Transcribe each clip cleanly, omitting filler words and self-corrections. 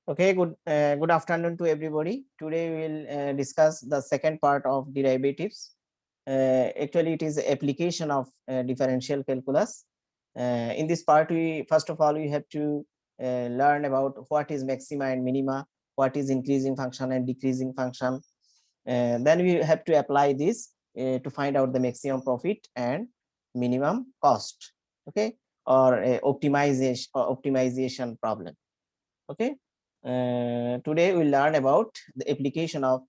Okay, good afternoon to everybody. Today we will discuss the second part of derivatives. Actually, it is the application of differential calculus. In this part, we first of all we have to learn about what is maxima and minima, what is increasing function and decreasing function. Then we have to apply this to find out the maximum profit and minimum cost. Okay, or optimization problem. Okay. Today we'll learn about the application of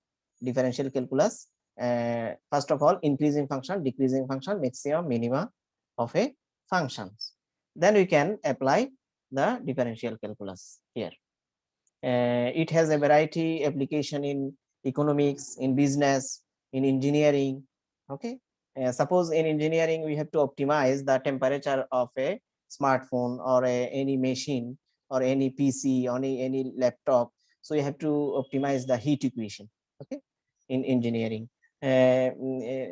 differential calculus. First of all, increasing function, decreasing function, maximum, minima of a functions. Then we can apply the differential calculus here. It has a variety application in economics, in business, in engineering. Okay. Suppose in engineering we have to optimize the temperature of a smartphone or any machine or any PC or any laptop. So you have to optimize the heat equation. Okay, in engineering. In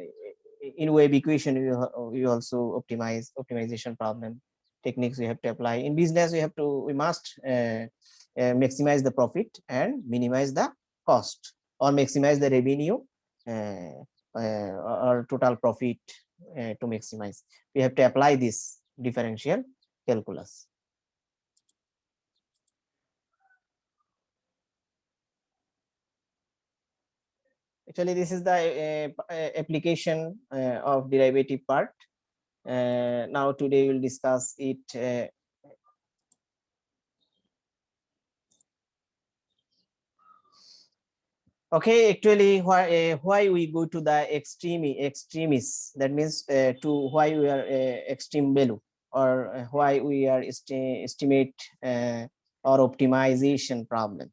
wave equation, you also optimization problem techniques we have to apply. In business, we must maximize the profit and minimize the cost, or maximize the revenue or total profit to maximize. We have to apply this differential calculus. Actually, this is the application of derivative part. Now today we'll discuss it. Okay, actually, why we go to the extremis, that means to why we are extreme value, or why we are estimate or optimization problem.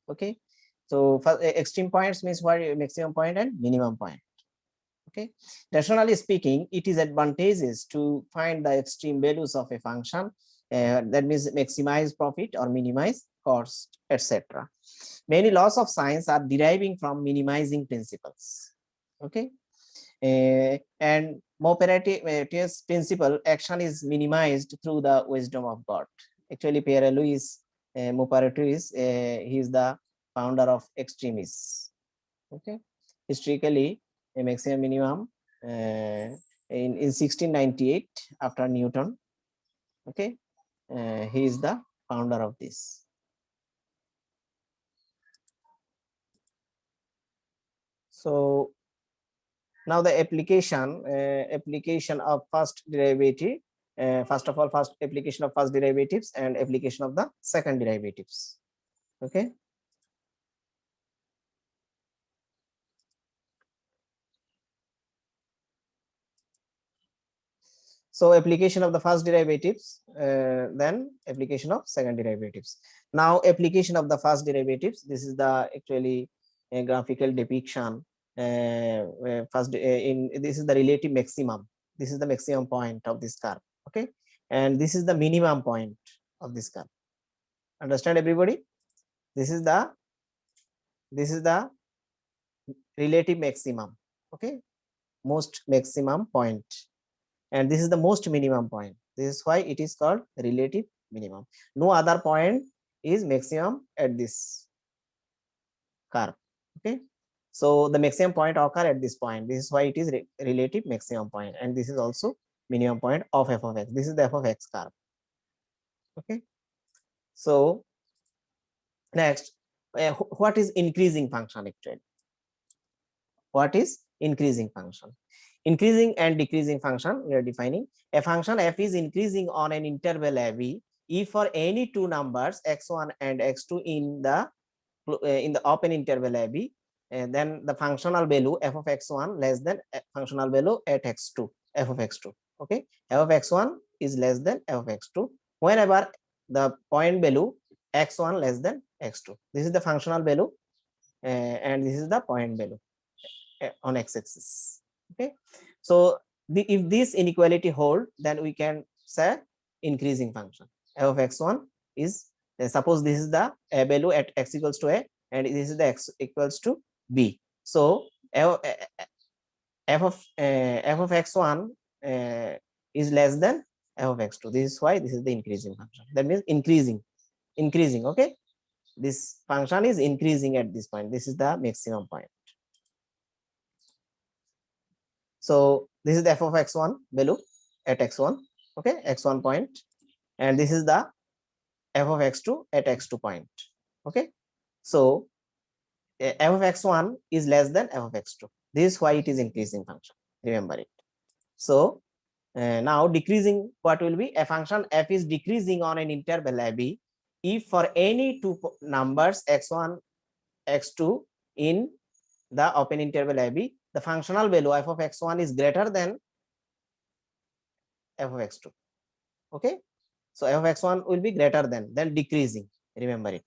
Okay, so for extreme points means what maximum point and minimum point. Okay, rationally speaking, it is advantageous to find the extreme values of a function, that means maximize profit or minimize cost, etc. Many laws of science are deriving from minimizing principles. Okay, and Maupertuis principle, action is minimized through the wisdom of God. Actually, Pierre Louis Maupertuis, he is the founder of extremis. Okay, historically, a maximum minimum in 1698 after Newton. Okay, he is the founder of this. So now the application of first derivative. First of all, first application of first derivatives and application of the second derivatives. Okay. So application of the first derivatives, then application of second derivatives. Now application of the first derivatives. This is the actually a graphical depiction. First, in this is the relative maximum. This is the maximum point of this curve. Okay, and this is the minimum point of this curve. Understand, everybody? This is the relative maximum. Okay, most maximum point, and this is the most minimum point. This is why it is called relative minimum. No other point is maximum at this curve. Okay, so the maximum point occur at this point. This is why it is relative maximum point, and this is also minimum point of f of x. This is the f of x curve. Okay, so next, what is increasing function actually? What is increasing function? Increasing and decreasing function, we are defining a function f is increasing on an interval ab if for any two numbers x1 and x2 in the open interval ab, and then the functional value f of x1 less than functional value at x2, f of x2. Okay, f of x1 is less than f of x2 whenever the point value x1 less than x2. This is the functional value, and this is the point value on x-axis. Okay, so if this inequality hold, then we can say increasing function. F of x1 is, suppose this is the value at x equals to a, and this is the x equals to b. So f of x1 is less than f of x2. This is why this is the increasing function. That means increasing. Okay, This function is increasing at this point. This is the maximum point. So this is the f of x1 value at x1, okay, x1 point, and this is the f of x2 at x2 point, okay. So f of x1 is less than f of x2. This is why it is increasing function. Remember it. So now decreasing, what will be? A function f is decreasing on an interval ab if for any two numbers x1, x2 in the open interval ab, the functional value f of x1 is greater than f of x2. Okay, so f of x1 will be greater than decreasing. Remember it.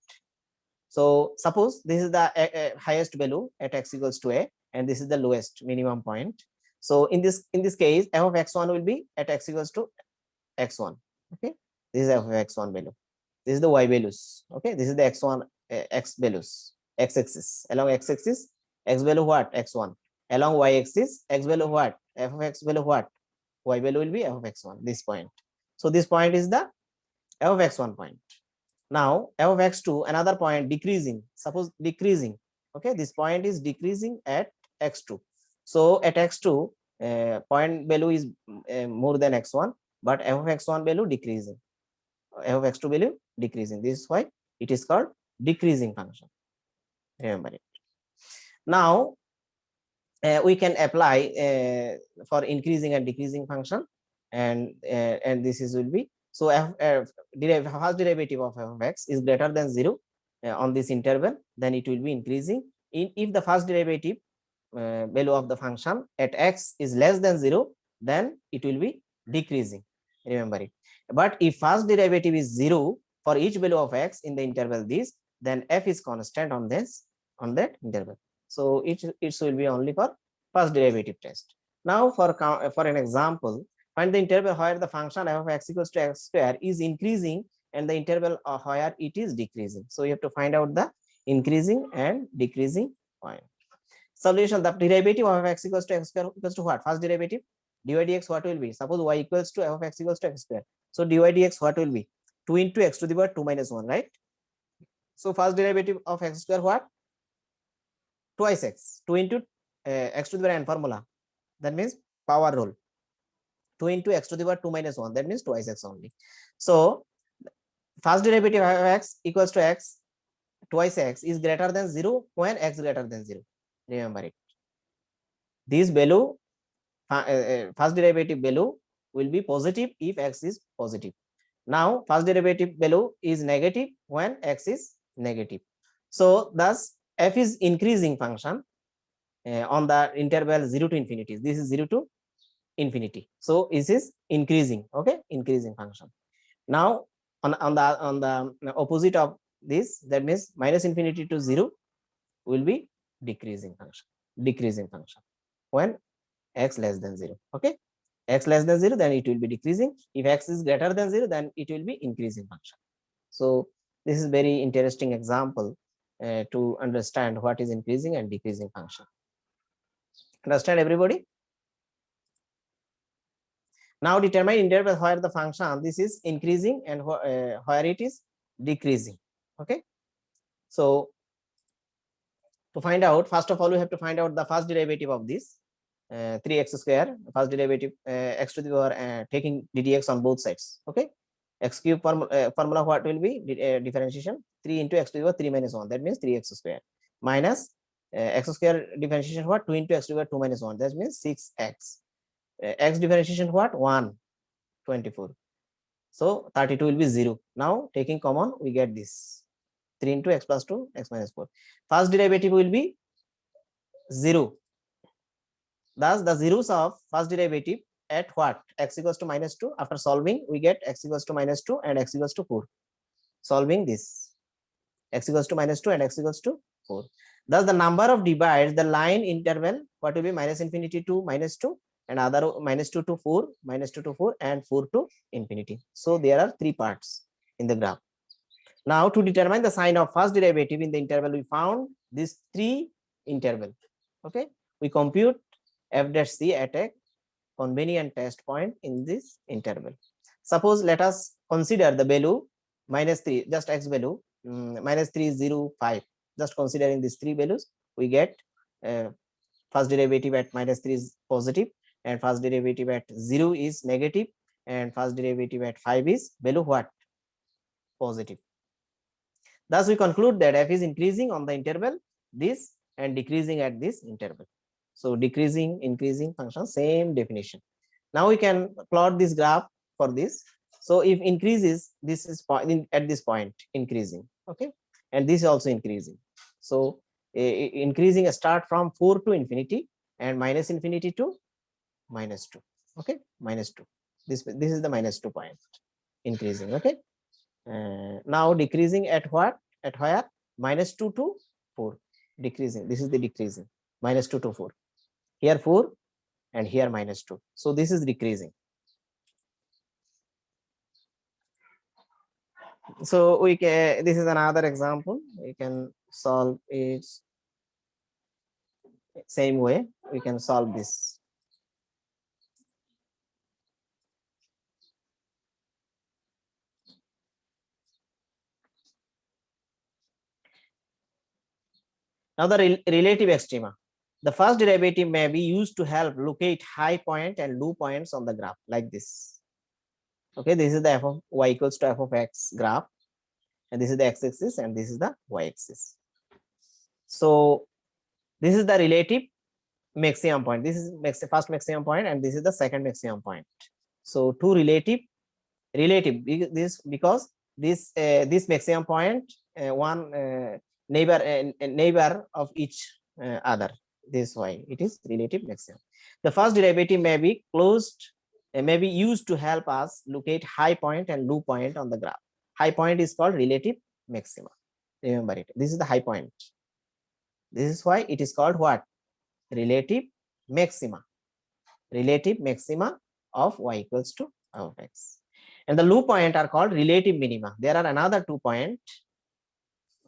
So suppose this is the highest value at x equals to a, and this is the lowest minimum point. So in this case, f of x1 will be at x equals to x1. Okay, this is f of x1 value. This is the y values. Okay, this is the x1 x values, x axis. Along x axis, x value what? x1. Along y axis, x value what? F of x value what? Y value will be f of x1. This point. So this point is the f of x1 point. Now f of x2, another point decreasing. Suppose decreasing. Okay, this point is decreasing at x2. So at x2, point value is more than x1, but f of x1 value decreasing. F of x2 value decreasing. This is why it is called decreasing function. Remember it. Now we can apply for increasing and decreasing function, and this is will be, so first derivative of f of x is greater than 0 on this interval, then it will be increasing. If the first derivative value of the function at x is less than 0, then it will be decreasing. Remember it. But if first derivative is 0 for each value of x in the interval this, then f is constant on that interval. So it will be only for first derivative test. Now for an example, find the interval where the function f of x equals to x square is increasing and the interval where it is decreasing. So you have to find out the increasing and decreasing point. Solution: the derivative of x equals to x square equals to what? First derivative dy dx what will be? Suppose y equals to f of x equals to x square. So dy dx what will be? 2 into x to the power 2 minus 1, right? So first derivative of x square what? Twice x. 2 into x to the power n formula. That means power rule. 2 into x to the power 2 minus 1. That means twice x only. So first derivative of x equals to x twice x is greater than 0 when x greater than 0. Remember it. This value, first derivative value will be positive if x is positive. Now first derivative value is negative when x is negative. So thus f is increasing function on the interval 0 to infinity. This is 0 to infinity. So this is increasing, okay, increasing function. Now on the opposite of this, that means minus infinity to 0 will be decreasing function when x less than 0. Okay, x less than 0, then it will be decreasing. If x is greater than 0, then it will be increasing function. So this is very interesting example to understand what is increasing and decreasing function. Understand everybody? Now determine interval where the function this is increasing and where it is decreasing. Okay, so to find out, first of all we have to find out the first derivative of this 3x square, first derivative x to the power taking ddx on both sides. Okay, x cube formula what will be differentiation 3 into x to the power 3 minus 1, that means 3x square, minus x square differentiation what 2 into x to the power 2 minus 1, that means 6x. X differentiation what 1, 24. So 32 will be 0. Now taking common we get this 3 into x plus 2 x minus 4. First derivative will be 0. Thus the zeros of first derivative at what? X equals to minus 2. After solving we get x equals to minus 2 and x equals to 4. Solving this, x equals to minus 2 and x equals to 4. Thus the number of divides, the line interval what will be minus infinity to minus 2 and other minus 2 to 4, minus 2 to 4 and 4 to infinity. So there are 3 parts in the graph. Now to determine the sign of first derivative in the interval, we found these 3 interval. Okay, we compute f dash c at a convenient test point in this interval. Suppose let us consider the value minus 3, just x value minus 3 is 0, 5. Just considering these three values, we get first derivative at minus 3 is positive, and first derivative at 0 is negative, and first derivative at 5 is value what? Positive. Thus, we conclude that f is increasing on the interval this and decreasing at this interval. So, decreasing, increasing function, same definition. Now, we can plot this graph for this. So, if increases, this is at this point increasing, okay, and this is also increasing. So, increasing start from 4 to infinity and minus infinity to minus 2, okay, minus 2. This is the minus 2 point increasing, okay. Now decreasing at what? At where? Minus 2 to 4. Decreasing. This is the decreasing. Minus 2 to 4. Here 4 and here minus 2. So this is decreasing. So we can. This is another example. We can solve it same way. We can solve this. Now the relative extrema. The first derivative may be used to help locate high point and low points on the graph like this. Okay, this is the f of y equals to f of x graph, and this is the x-axis and this is the y-axis. So this is the relative maximum point. This is first maximum point and this is the second maximum point. So two relative this because this maximum point one neighbor of each other. This is why it is relative maximum. The first derivative may be may be used to help us locate high point and low point on the graph. High point is called relative maxima. Remember it. This is the high point. This is why it is called what? Relative maxima. Relative maxima of y equals to f of x. And the low point are called relative minima. There are another 2 point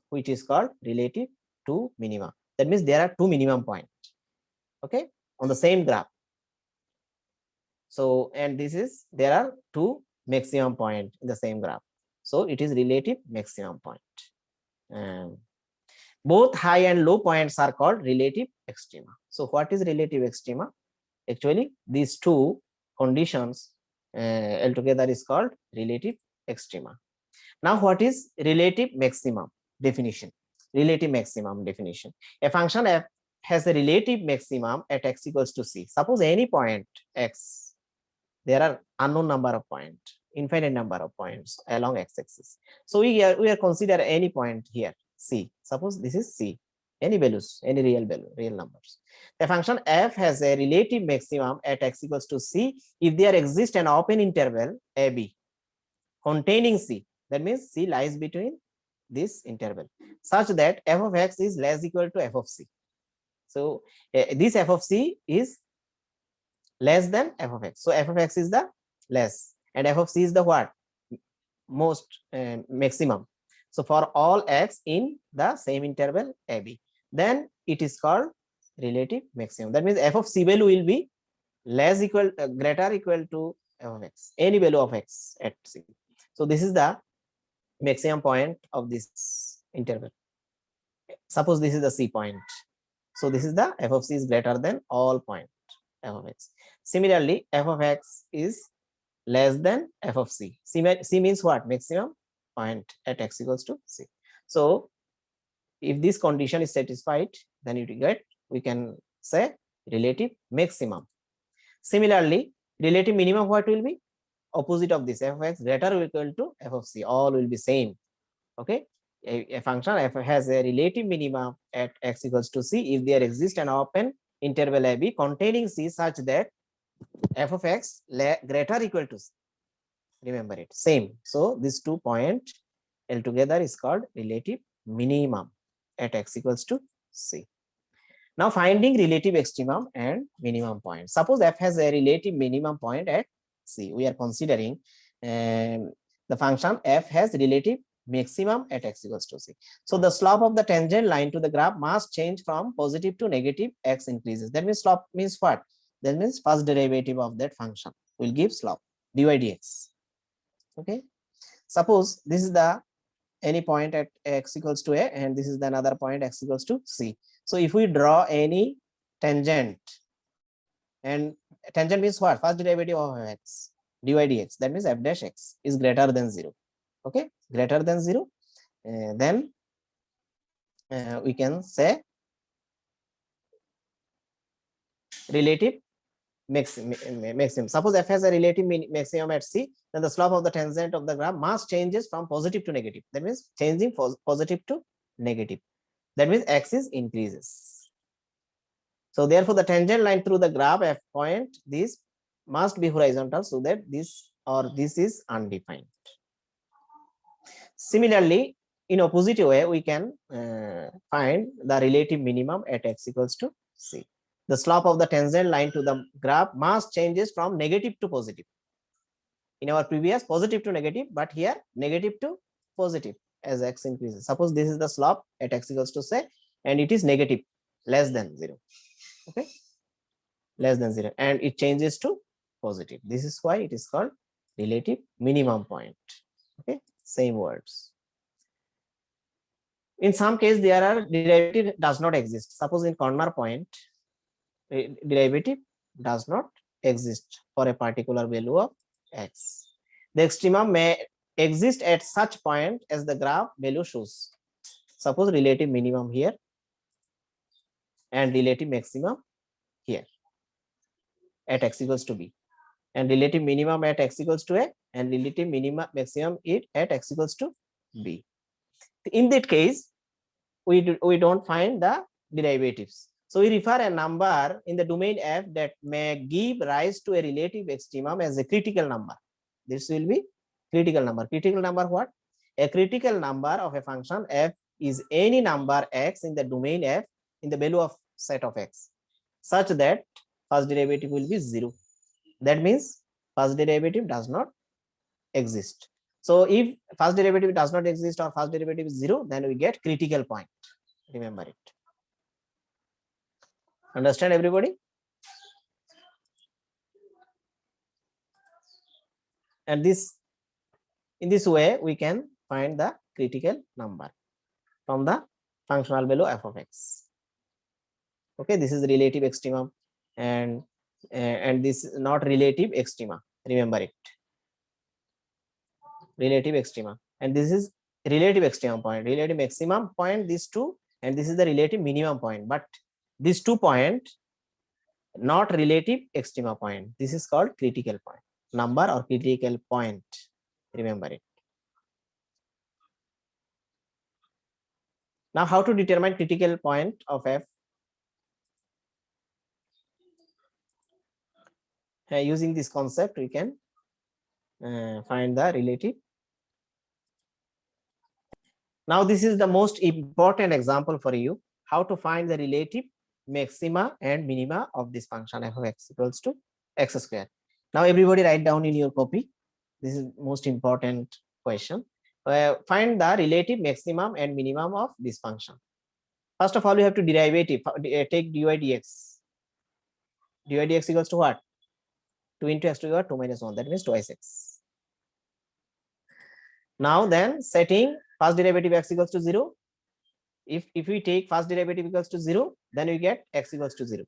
which is called relative to minima. That means there are 2 minimum point, okay, on the same graph. So, and this is, there are 2 maximum point in the same graph. So it is relative maximum point. Both high and low points are called relative extrema. So what is relative extrema? Actually, these 2 conditions altogether is called relative extrema. Now, what is relative maximum definition? Relative maximum definition. A function f has a relative maximum at x equals to c. Suppose any point x, there are unknown number of points, infinite number of points along x-axis. So we are consider any point here c. Suppose this is c. Any values, any real value, real numbers. The function f has a relative maximum at x equals to c if there exists an open interval ab containing c. That means c lies between this interval such that f of x is less equal to f of c. So this f of c is less than f of x. So f of x is the less and f of c is the what? Most maximum. So for all x in the same interval ab, then it is called relative maximum. That means f of c value will be less equal greater equal to f of x, any value of x at c. So this is the maximum point of this interval. Suppose this is the c point. So this is the f of c is greater than all point f of x. Similarly, f of x is less than f of c. C means what? Maximum point at x equals to c. So if this condition is satisfied, then you get, we can say relative maximum. Similarly, relative minimum what will be? Opposite of this, f of x greater or equal to f of c, all will be same. Okay, a function f has a relative minimum at x equals to c if there exists an open interval ab containing c such that f of x greater or equal to c. Remember it, same. So this 2 point altogether is called relative minimum at x equals to c. Now finding relative extremum and minimum point. Suppose f has a relative minimum point at c. We are considering the function f has relative maximum at x equals to c. So the slope of the tangent line to the graph must change from positive to negative x increases. That means slope means what? That means first derivative of that function will give slope dy dx. Okay. Suppose this is the any point at x equals to a, and this is the another point x equals to c. So if we draw any tangent, and tangent means what? First derivative of x dy dx, that means f dash x is greater than 0. Okay, greater than 0, then we can say relative maximum. Suppose f has a relative maximum at c, then the slope of the tangent of the graph must changes from positive to negative. That means changing from positive to negative. That means axis increases. So therefore, the tangent line through the graph f point, this must be horizontal, so that this or this is undefined. Similarly, in opposite way, we can find the relative minimum at x equals to c. The slope of the tangent line to the graph must changes from negative to positive. In our previous, positive to negative, but here negative to positive as x increases. Suppose this is the slope at x equals to say, and it is negative, less than 0. Okay, less than 0, and it changes to positive. This is why it is called relative minimum point. Okay, same words. In some case, there are derivative does not exist. Suppose in corner point, derivative does not exist for a particular value of x. The extremum may exist at such point as the graph value shows. Suppose relative minimum here and relative maximum here at x equals to b, and relative minimum at x equals to a, and relative minimum maximum it at x equals to b. In that case, we don't find the derivatives. So we refer a number in the domain f that may give rise to a relative extremum as a critical number. This will be critical number. Critical number what? A critical number of a function f is any number x in the domain f in the value of set of x, such that first derivative will be 0. That means first derivative does not exist. So if first derivative does not exist or first derivative is 0, then we get critical point. Remember it. Understand, everybody? And this, in this way, we can find the critical number from the functional value f of x. Okay, this is relative extremum, and this is not relative extrema. Remember it. Relative extrema, and this is relative extremum point, relative maximum point, these two, and this is the relative minimum point. But these 2 point, not relative extrema point. This is called critical point number or critical point. Remember it. Now, how to determine critical point of f? Using this concept, we can find the relative. Now, this is the most important example for you, how to find the relative maxima and minima of this function f of x equals to x square. Now, everybody write down in your copy. This is most important question. Find the relative maximum and minimum of this function. First of all, you have to derivative. Take dy dx. Dy dx equals to what? 2 into x to the power 2 minus 1. That means twice x. Now then, setting first derivative x equals to 0. If we take first derivative equals to 0, then we get x equals to 0,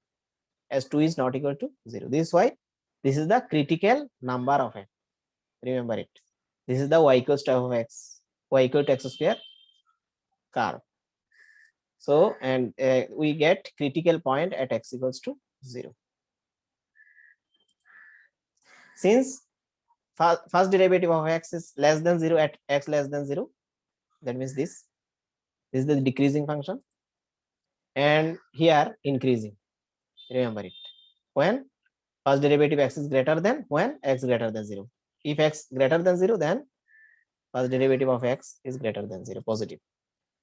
as 2 is not equal to 0. This is why this is the critical number of f. Remember it. This is the y equals to f of x, y equal to x square curve. So, and we get critical point at x equals to 0. Since first derivative of x is less than 0 at x less than 0, that means this is the decreasing function, and here increasing. Remember it. When first derivative x is greater than, when x greater than 0. If x greater than 0, then first derivative of x is greater than 0, positive.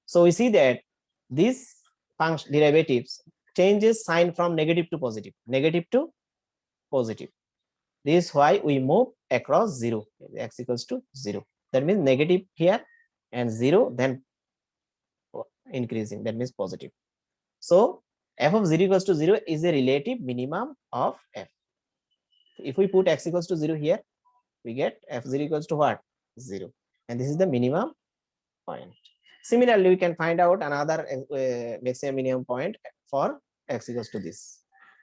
So we see that these function derivatives changes sign from negative to positive, negative to positive. This is why we move across 0, x equals to 0. That means negative here and 0, then increasing, that means positive. So f of 0 equals to 0 is a relative minimum of f. If we put x equals to 0 here, we get f0 equals to what? 0. And this is the minimum point. Similarly, we can find out another maximum minimum point for x equals to this.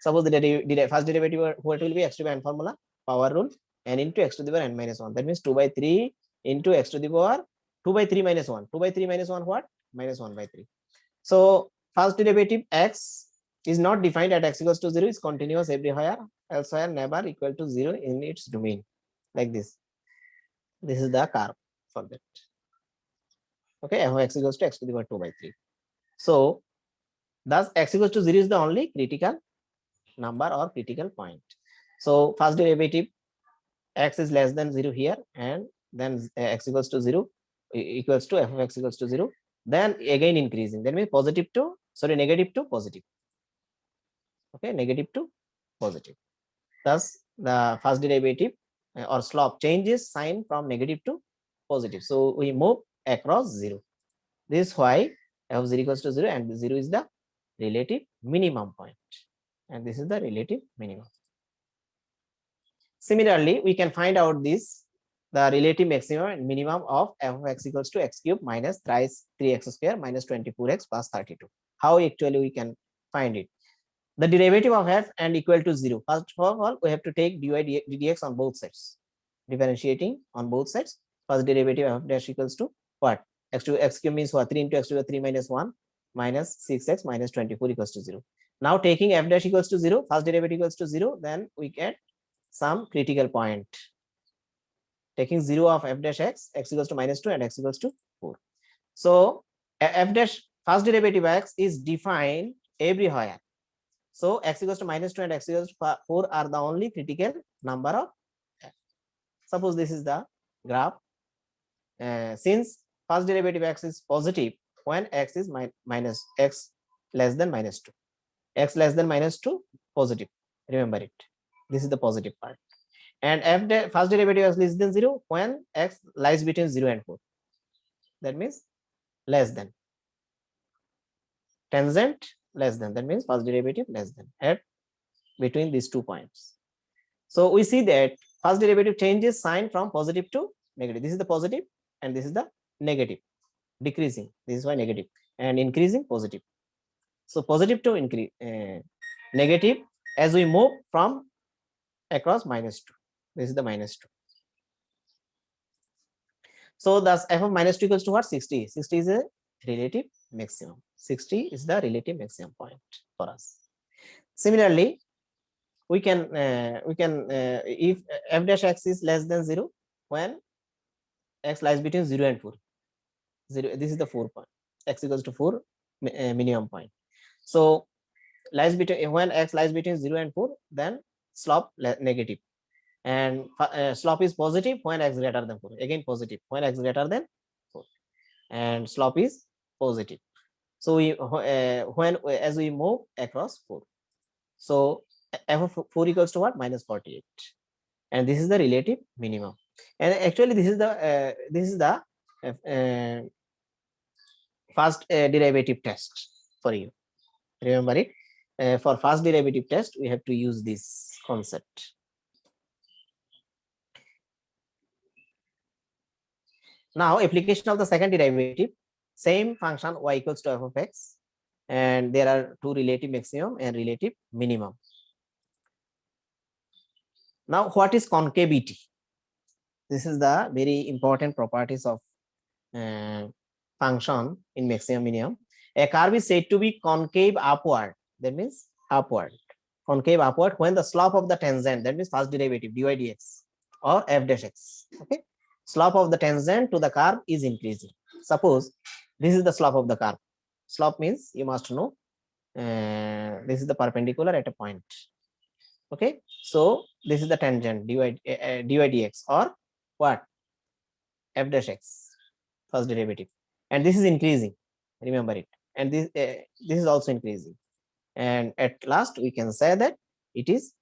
Suppose the first derivative, what will be x to the n formula, power rule, n into x to the power n minus 1. That means 2 by 3 into x to the power 2 by 3 minus 1. 2 by 3 minus 1 what? Minus 1 by 3. So first derivative x is not defined at x equals to 0, is continuous everywhere, elsewhere never equal to 0 in its domain. Like this. This is the curve for that. Okay, f of x equals to x to the power 2 by 3. So thus x equals to 0 is the only critical number or critical point. So first derivative x is less than 0 here, and then x equals to 0 equals to f of x equals to 0, then again increasing. That means positive to, sorry, negative to positive. Okay, negative to positive. Thus the first derivative or slope changes sign from negative to positive. So we move across 0. This is why f of 0 equals to 0, and 0 is the relative minimum point, and this is the relative minimum. Similarly, we can find out this, the relative maximum and minimum of f of x equals to x cube minus thrice 3x square minus 24x plus 32. How actually we can find it? The derivative of f and equal to 0. First of all, we have to take dy dx on both sides. Differentiating on both sides. First derivative of f dash equals to what? X to x cube means what? 3 into x to the 3 minus 1 minus 6x minus 24 equals to 0. Now taking f dash equals to 0, first derivative equals to 0, then we get some critical point. Taking 0 of f dash x equals to minus 2 and x equals to 4. So f dash first derivative x is defined everywhere. So x equals to minus 2 and x equals to 4 are the only critical number of f. Suppose this is the graph. Since first derivative x is positive when x is minus x less than minus 2. X less than minus 2 positive. Remember it. This is the positive part. And f first derivative is less than 0 when x lies between 0 and 4. That means less than. Tangent less than. That means first derivative less than at between these 2 points. So we see that first derivative changes sign from positive to negative. This is the positive and this is the negative. Decreasing. This is why negative, and increasing positive. So positive to increase negative as we move from across minus 2. This is the minus 2. So thus f of minus 2 equals to what? 60. 60 is a relative maximum. 60 is the relative maximum point for us. Similarly, we can if f dash x is less than 0 when x lies between 0 and 4. 0, this is the 4 point. X equals to 4 minimum point. So lies between, when x lies between 0 and 4, then slope negative, and slope is positive when x greater than 4. Again positive when x greater than 4, and slope is positive. So we when as we move across 4, so f of 4 equals to what? Minus 48, and this is the relative minimum. And actually this is the first derivative test for you. Remember it. For first derivative test, we have to use this concept. Now, application of the second derivative, same function y equals to f of x, and there are two relative maximum and relative minimum. Now, what is concavity? This is the very important properties of function in maximum minimum. A curve is said to be concave upward. That means upward, concave upward when the slope of the tangent, that means first derivative dy dx or f dash x. Okay, slope of the tangent to the curve is increasing. Suppose this is the slope of the curve. Slope means you must know this is the perpendicular at a point. Okay, so this is the tangent dy dx or what? F dash x, first derivative, and this is increasing. Remember it, and this is also increasing, and at last we can say that it is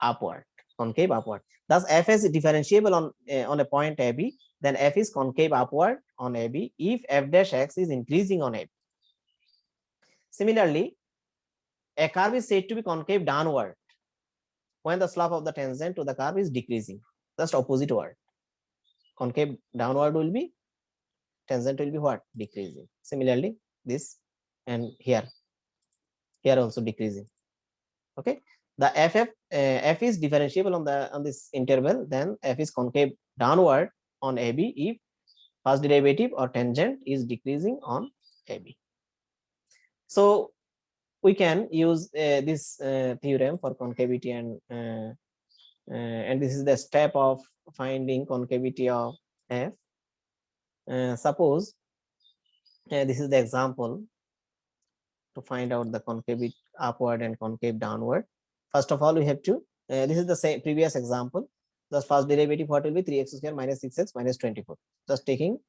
upward, concave upward. Thus, f is differentiable on a point AB, then f is concave upward on AB if f dash x is increasing on AB. Similarly, a curve is said to be concave downward when the slope of the tangent to the curve is decreasing. Just opposite word. Concave downward will be tangent will be what? Decreasing. Similarly, this and here also decreasing. Okay, the f is differentiable on this interval, then f is concave downward on AB if first derivative or tangent is decreasing on AB. So we can use this theorem for concavity, and this is the step of finding concavity of f. Suppose this is the example to find out the concavity upward and concave downward. First of all, we have to, this is the same previous example. The first derivative, what will be 3x square minus 6x minus 24. Just taking,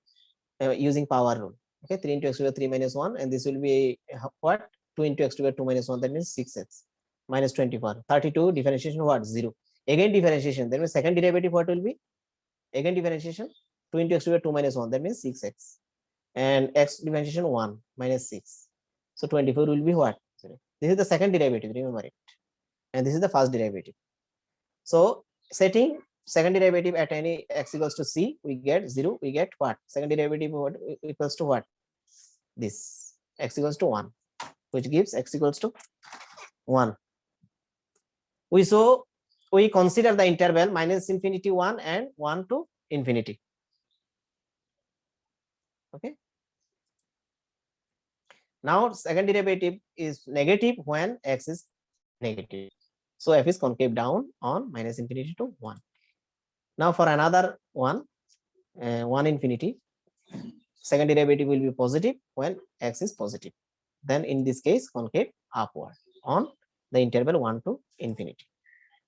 using power rule. Okay, 3 into x to the 3 minus 1, and this will be what? 2 into x to the 2 minus 1, that means 6x minus 24. 32 differentiation what? 0. Again differentiation, that means second derivative what will be? Again differentiation, 2 into x to the 2 minus 1, that means 6x. And x differentiation 1 minus 6. So 24 will be what? This is the second derivative, remember it. And this is the first derivative. So setting second derivative at any x equals to c, we get 0, we get what? Second derivative what equals to what? This x equals to 1, which gives x equals to 1. We consider the interval minus infinity 1 and 1 to infinity. Okay. Now second derivative is negative when x is negative. So f is concave down on minus infinity to 1. Now for another one, 1 infinity, second derivative will be positive when x is positive. Then in this case, concave upward on the interval 1 to infinity.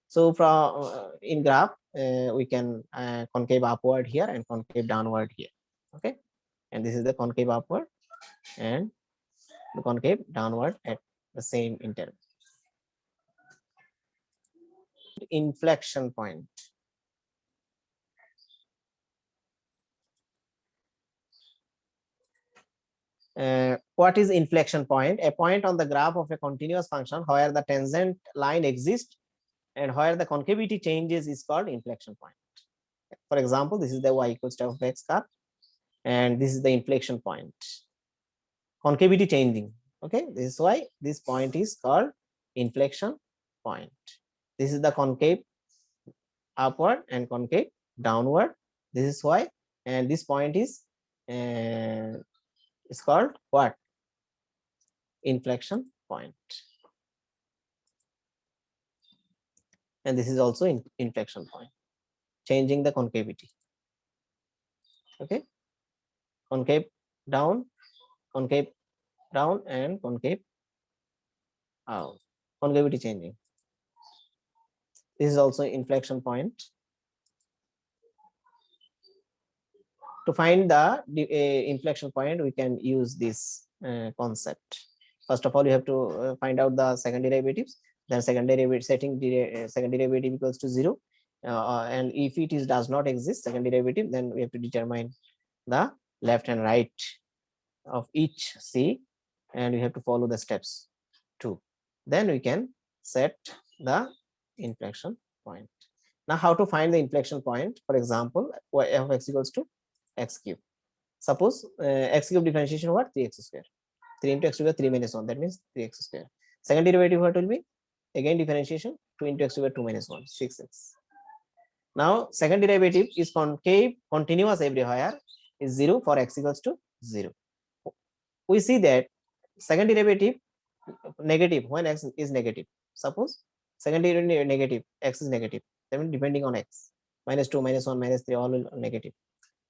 So from in graph, we can concave upward here and concave downward here. Okay, and this is the concave upward and the concave downward at the same interval. Inflection point. What is inflection point? A point on the graph of a continuous function where the tangent line exists and where the concavity changes is called inflection point. For example, this is the y equals to f x curve, and this is the inflection point. Concavity changing. Okay, this is why this point is called inflection point. This is the concave upward and concave downward. This is why, and this point is called what? Inflection point. And this is also inflection point, changing the concavity. Okay, concave down and concave out, concavity changing. This is also inflection point. To find the inflection point, we can use this concept. First of all, you have to find out the second derivatives. Then second derivative, setting second derivative equals to 0, and if it is does not exist second derivative, then we have to determine the left and right of each c, and we have to follow the steps too. Then we can set the inflection point. Now, how to find the inflection point? For example, f of x equals to x cube. Suppose x cube differentiation what? 3x square. 3 into x to the 3 minus 1, that means 3x square. Second derivative what will be? Again differentiation, 2 into x to the 2 minus 1, 6x. Now second derivative is concave continuous everywhere, is 0 for x equals to 0. We see that second derivative negative when x is negative. Suppose second derivative negative, x is negative, then depending on x, minus 2, minus 1, minus 3, all will negative.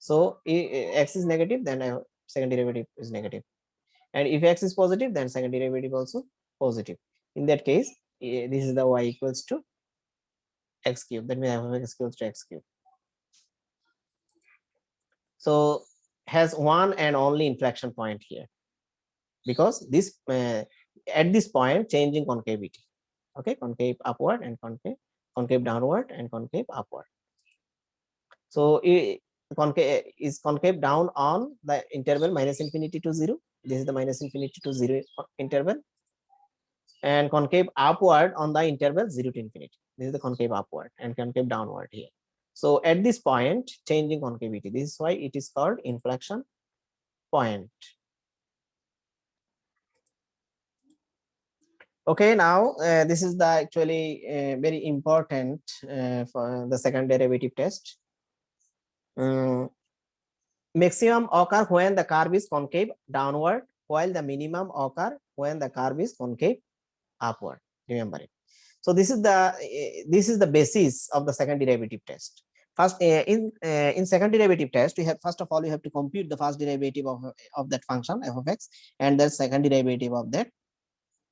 So if x is negative, then second derivative is negative. And if x is positive, then second derivative also positive. In that case, this is the y equals to x cube. That means f of x equals to x cube. So has one and only inflection point here, because this at this point changing concavity. Okay, concave upward and concave downward and concave upward. So concave is concave down on the interval minus infinity to 0. This is the minus infinity to 0 interval, and concave upward on the interval 0 to infinity. This is the concave upward and concave downward here. So at this point, changing concavity. This is why it is called inflection point. Okay, now this is the actually very important for the second derivative test. Maximum occur when the curve is concave downward, while the minimum occur when the curve is concave upward. Remember it. So this is the basis of the second derivative test. First, in second derivative test, we have first of all you have to compute the first derivative of that function f of x and the second derivative of that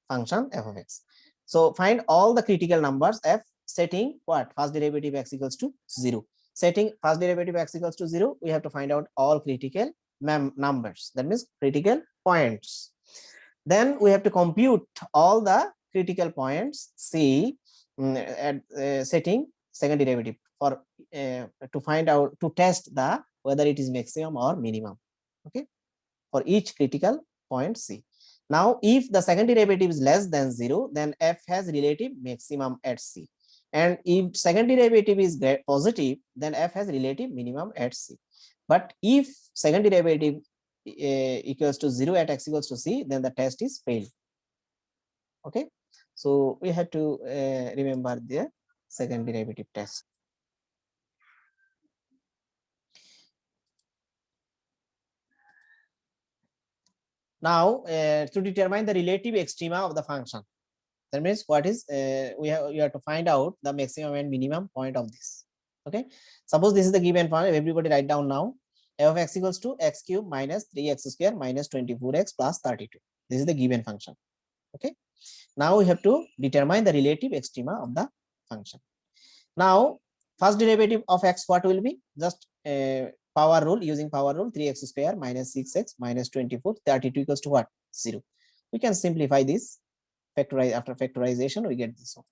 function f of x. So find all the critical numbers f, setting what first derivative x equals to 0. Setting first derivative x equals to 0, we have to find out all critical numbers, that means critical points. Then we have to compute all the critical points c at setting second derivative for to find out, to test the whether it is maximum or minimum. Okay, for each critical point c. Now if the second derivative is less than 0, then f has relative maximum at c, and if second derivative is positive, then f has relative minimum at c. But if second derivative equals to 0 at x equals to c, then the test is failed. Okay, so we have to remember the second derivative test. Now to determine the relative extrema of the function, that means what is you have to find out the maximum and minimum point of this. Okay, suppose this is the given function. Everybody write down now. F of x equals to x cube minus 3x square minus 24x plus 32. This is the given function. Okay, now we have to determine the relative extrema of the function. Now first derivative of x, what will be? Just power rule, using power rule, 3x square minus 6x minus 24, 32 equals to what? 0. We can simplify this. Factorize, after factorization we get this one.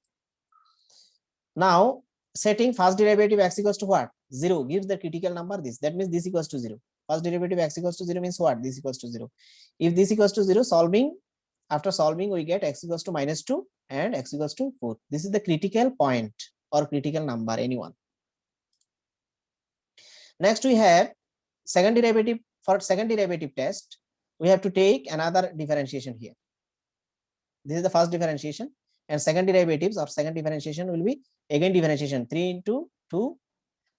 Now setting first derivative x equals to what? 0 gives the critical number this, that means this equals to 0. First derivative x equals to 0 means what? This equals to 0. If this equals to 0, solving, after solving we get x equals to minus 2 and x equals to 4. This is the critical point or critical number, anyone. Next we have second derivative. For second derivative test, we have to take another differentiation here. This is the first differentiation, and second derivatives or second differentiation will be again differentiation 3 into 2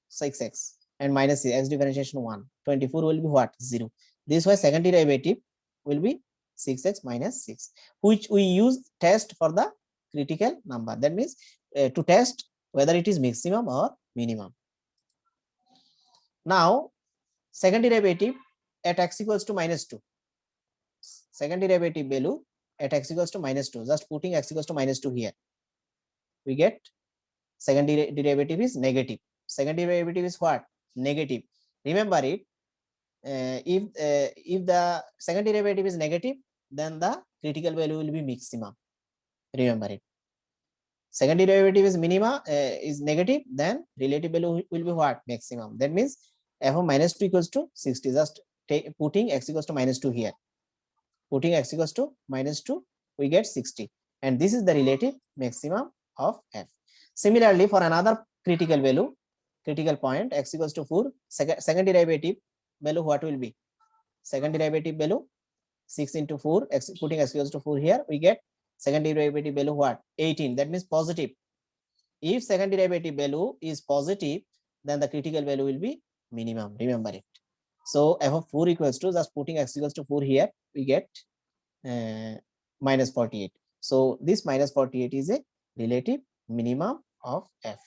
6x and minus x differentiation 1, 24 will be what? 0. This way second derivative will be 6x minus 6, which we use test for the critical number. That means to test whether it is maximum or minimum. Now second derivative at x equals to minus 2, second derivative value at x equals to minus 2, just putting x equals to minus 2 here, we get second derivative is negative. Second derivative is what? Negative. Remember it. If the second derivative is negative, then the critical value will be maximum. Remember it. Second derivative is minima, is negative, then relative value will be what? Maximum. That means f of minus 2 equals to 60. Just putting x equals to minus 2 here. Putting x equals to minus 2, we get 60. And this is the relative maximum of f. Similarly, for another critical value, critical point, x equals to 4, second derivative value what will be? Second derivative value 6 into 4, putting x equals to 4 here, we get second derivative value what? 18. That means positive. If second derivative value is positive, then the critical value will be minimum. Remember it. So f of 4 equals to, just putting x equals to 4 here, we get minus 48. So this minus 48 is a relative minimum of f.